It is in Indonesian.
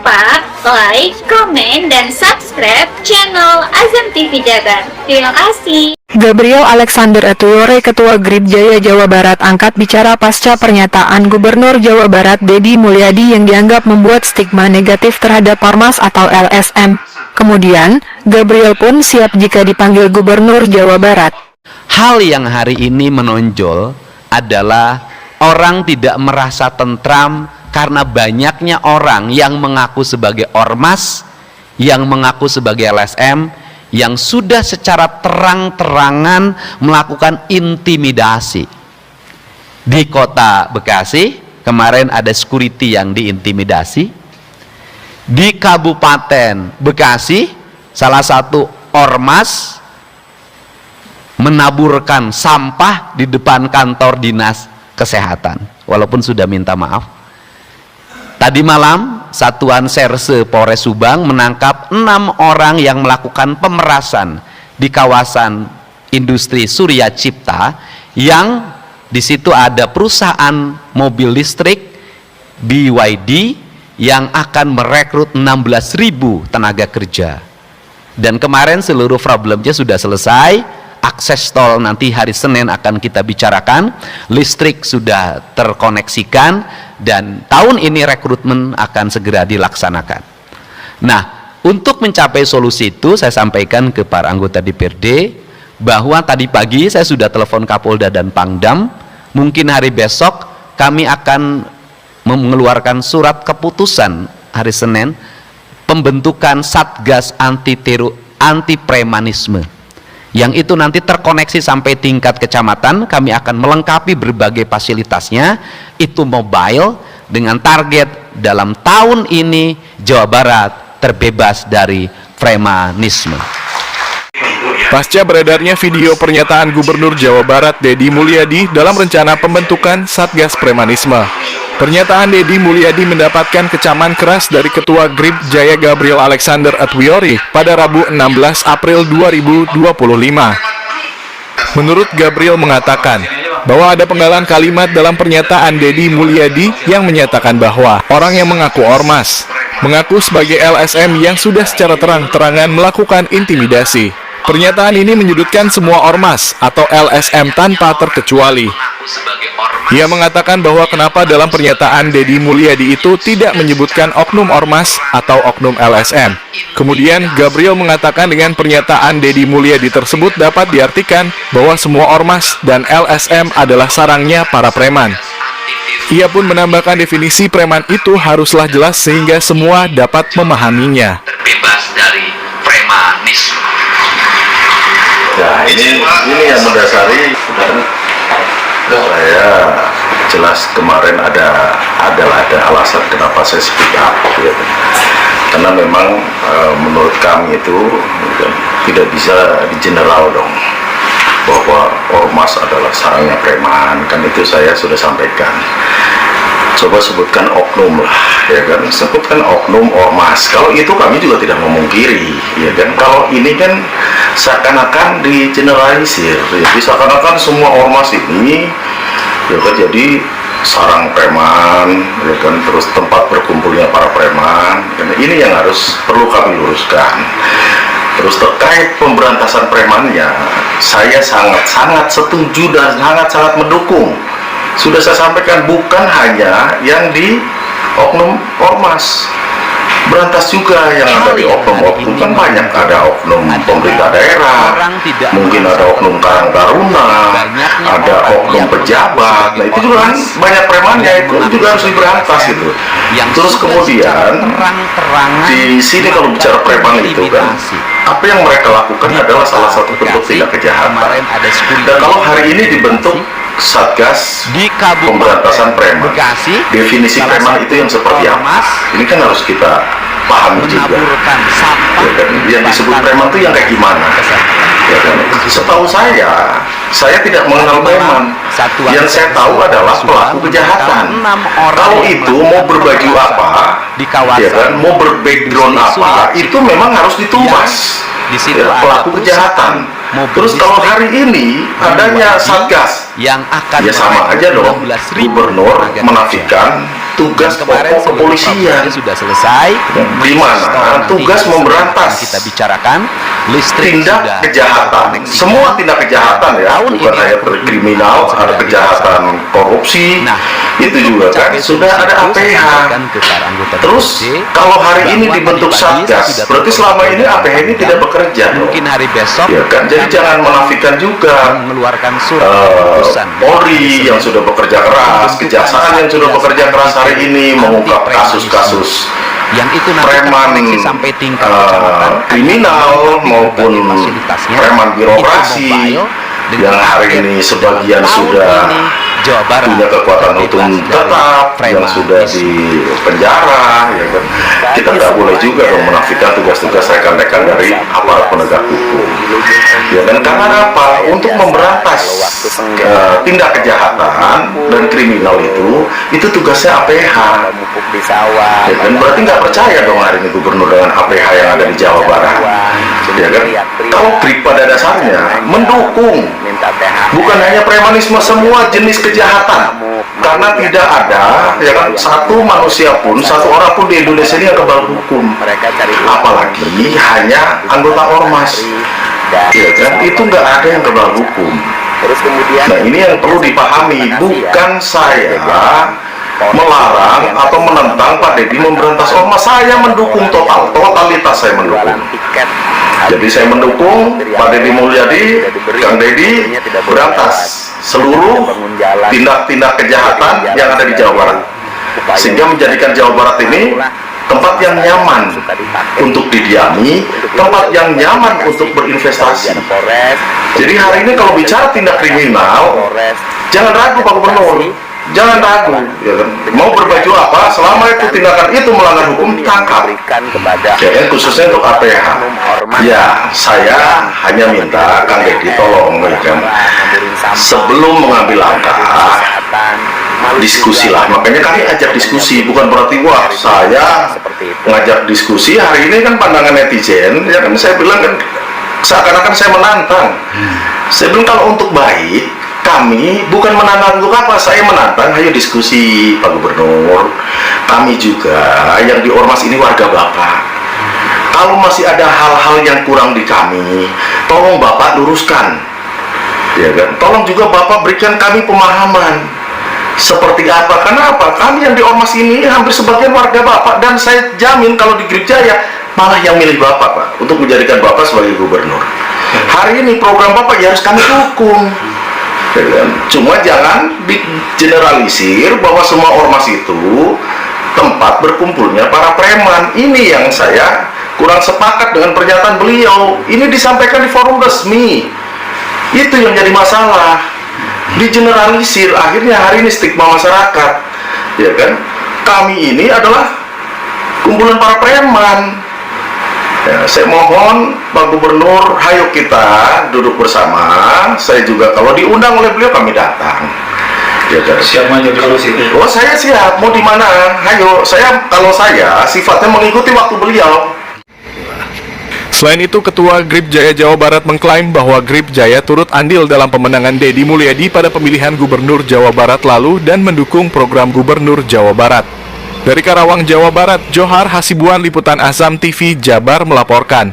lupa like, komen, dan subscribe channel Azam TV Jabar. Terima kasih. Gabriel Alexander Atuwore, Ketua GRIP Jaya Jawa Barat, angkat bicara pasca pernyataan Gubernur Jawa Barat Deddy Mulyadi yang dianggap membuat stigma negatif terhadap Ormas atau LSM. Kemudian, Gabriel pun siap jika dipanggil Gubernur Jawa Barat. Hal yang hari ini menonjol adalah orang tidak merasa tentram karena banyaknya orang yang mengaku sebagai Ormas, yang mengaku sebagai LSM, yang sudah secara terang-terangan melakukan intimidasi. Di kota Bekasi, kemarin ada security yang diintimidasi. Di Kabupaten Bekasi, salah satu Ormas menaburkan sampah di depan kantor dinas kesehatan, walaupun sudah minta maaf. Tadi malam, Satuan Serse Polres Subang menangkap 6 orang yang melakukan pemerasan di kawasan industri Surya Cipta, yang di situ ada perusahaan mobil listrik BYD yang akan merekrut 16.000 tenaga kerja. Dan kemarin seluruh problemnya sudah selesai. Akses tol nanti hari Senin akan kita bicarakan, listrik sudah terkoneksikan, dan tahun ini rekrutmen akan segera dilaksanakan. Nah, untuk mencapai solusi itu, saya sampaikan ke para anggota DPRD bahwa tadi pagi saya sudah telepon Kapolda dan Pangdam, mungkin hari besok kami akan mengeluarkan surat keputusan hari Senin pembentukan Satgas anti premanisme, yang itu nanti terkoneksi sampai tingkat kecamatan. Kami akan melengkapi berbagai fasilitasnya, itu mobile, dengan target dalam tahun ini Jawa Barat terbebas dari premanisme. Pasca beredarnya video pernyataan Gubernur Jawa Barat Deddy Mulyadi dalam rencana pembentukan Satgas Premanisme, pernyataan Deddy Mulyadi mendapatkan kecaman keras dari Ketua GRIP Jaya Gabriel Alexander Atuwore pada Rabu 16 April 2025. Menurut Gabriel mengatakan bahwa ada penggalan kalimat dalam pernyataan Deddy Mulyadi yang menyatakan bahwa orang yang mengaku Ormas, mengaku sebagai LSM yang sudah secara terang-terangan melakukan intimidasi. Pernyataan ini menyudutkan semua Ormas atau LSM tanpa terkecuali. Ia mengatakan bahwa kenapa dalam pernyataan Deddy Mulyadi itu tidak menyebutkan oknum Ormas atau oknum LSM. Kemudian Gabriel mengatakan dengan pernyataan Deddy Mulyadi tersebut dapat diartikan bahwa semua Ormas dan LSM adalah sarangnya para preman. Ia pun menambahkan definisi preman itu haruslah jelas sehingga semua dapat memahaminya. Terbebas dari premanisme. Ya, ini yang mendasari saya jelas kemarin ada alasan kenapa saya speak up, ya. Karena memang menurut kami itu tidak bisa di general dong bahwa Ormas adalah sarangnya preman, kan itu saya sudah sampaikan. Coba sebutkan oknum lah, ya kan, sebutkan oknum Ormas. Kalau itu kami juga tidak memungkiri, ya kan. Kalau ini kan seakan-akan di generalisir, jadi seakan-akan semua Ormas ini, ya kan, jadi sarang preman, ya kan, terus tempat berkumpulnya para preman. Ini yang perlu kami luruskan. Terus terkait pemberantasan premannya, saya sangat-sangat setuju dan sangat-sangat mendukung. Sudah saya sampaikan, bukan hanya yang di oknum Ormas, berantas juga yang ada di oknum-oknum, kan banyak, ada oknum pemerintah daerah, mungkin ada oknum Karang Taruna, ada oknum pejabat. Nah itu juga kan banyak premannya, itu juga harus diberantas itu. Terus kemudian di sini kalau bicara preman itu kan, apa yang mereka lakukan adalah salah satu bentuk tindak kejahatan. Dan kalau hari ini dibentuk Satgas pemberantasan preman, definisi preman itu yang seperti apa? Ini kan harus kita pahami juga. Ya kan? Yang disebut preman itu yang kayak gimana? Ya kan? Setahu saya tidak mengenal preman. Yang saya tahu adalah pelaku kejahatan. Kalau itu mau berbaju apa, ya kan, mau berbackground apa, itu memang harus ditumbas. Ya, pelaku kejahatan. Terus kalau hari ini adanya Satgas, yang akan ya sama aja dong, Gubernur menafikan tugas kemarin pokok kepolisian. sudah selesai. Di mana tugas memberantas kita bicarakan listrik tindak sudah kejahatan, semua tindak kejahatan ya, Tahun bukan ini hanya kriminal, ada kejahatan korupsi, Nah, itu juga kan sudah ada APH. Terus kalau hari ini dibentuk satgas, berarti selama ini APH ini tidak bekerja dong. mungkin hari besok Ya kan, jadi jangan menafikan juga mengeluarkan surat keputusan Polri yang sudah bekerja keras, kejaksaan yang sudah bekerja keras hari ini mengungkap kasus-kasus yang itu nanti preman terkoneksi sampai tingkat kecamatan, kriminal maupun fasilitasnya preman birokrasi itu mobile, dengan yang hari target ini sebagian tahun sudah ini Jawa Barat punya kekuatan terbebas hukum dari tetap, yang preman sudah di penjara, ya kan. Kita nggak boleh juga dong menafikan tugas-tugas rekan-rekan dari aparat penegak hukum. Ya kan, karena apa? Untuk memberantas tindak kejahatan dan kriminal itu tugasnya APH. Ya kan, berarti nggak percaya dong hari ini gubernur dengan APH yang ada di Jawa Barat. Ya kan, kalau GRIP pada dasarnya mendukung bukan hanya premanisme, semua jenis kejahatan, karena tidak ada ya kan satu manusia pun, satu orang pun di Indonesia ini yang kebal hukum, apalagi hanya anggota ormas, ya kan, itu nggak ada yang kebal hukum. Nah, ini yang perlu dipahami, bukan saya melarang atau menentang Pak Deddy memberantas ormas. Saya mendukung totalitas saya mendukung. Jadi saya mendukung Pak Deddy Mulyadi, Kang Deddy berantas seluruh tindak-tindak kejahatan yang ada di Jawa Barat, sehingga menjadikan Jawa Barat ini tempat yang nyaman untuk didiami, tempat yang nyaman untuk berinvestasi. Jadi hari ini kalau bicara tindak kriminal, jangan ragu Pak Gubernur. Jangan ragu, ya kan? Mau berbaju apa, selama itu tindakan itu melanggar hukum, tangkap. Ya kan, khususnya untuk APH. Ya, saya hanya minta Kang Deddy tolong, ya kan? Sebelum mengambil langkah, diskusilah. Makanya kami ajak diskusi, bukan berarti wah saya ngajak diskusi. Hari ini kan pandangan netizen, ya kan, saya bilang kan seakan-akan saya menantang. Saya bilang kalau untuk baik, kami bukan menantang untuk apa, saya menantang, ayo diskusi Pak Gubernur. Kami juga yang di ormas ini warga Bapak. Kalau masih ada hal-hal yang kurang di kami, tolong Bapak luruskan. Ya kan? Tolong juga Bapak berikan kami pemahaman. Seperti apa? Kenapa? Kami yang di ormas ini hampir sebagian warga Bapak, dan saya jamin kalau di GRIP Jaya malah yang milih Bapak, Pak, untuk menjadikan Bapak sebagai gubernur. Hari ini program Bapak ya harus kami dukung. Cuma jangan digeneralisir bahwa semua ormas itu tempat berkumpulnya para preman. Ini yang saya kurang sepakat dengan pernyataan beliau. Ini disampaikan di forum resmi. Itu yang jadi masalah. Digeneralisir, akhirnya hari ini stigma masyarakat, ya kan? Kami ini adalah kumpulan para preman. Ya, saya mohon Pak Gubernur, hayo kita duduk bersama. Saya juga kalau diundang oleh beliau kami datang. Ya, siap maju kalau sini. Oh, saya siap. Mau di mana? Hayo. Kalau saya sifatnya mengikuti waktu beliau. Selain itu, Ketua GRIP Jaya Jawa Barat mengklaim bahwa GRIP Jaya turut andil dalam pemenangan Deddy Mulyadi pada pemilihan Gubernur Jawa Barat lalu dan mendukung program Gubernur Jawa Barat. Dari Karawang, Jawa Barat, Johar Hasibuan, Liputan Azam TV, Jabar melaporkan.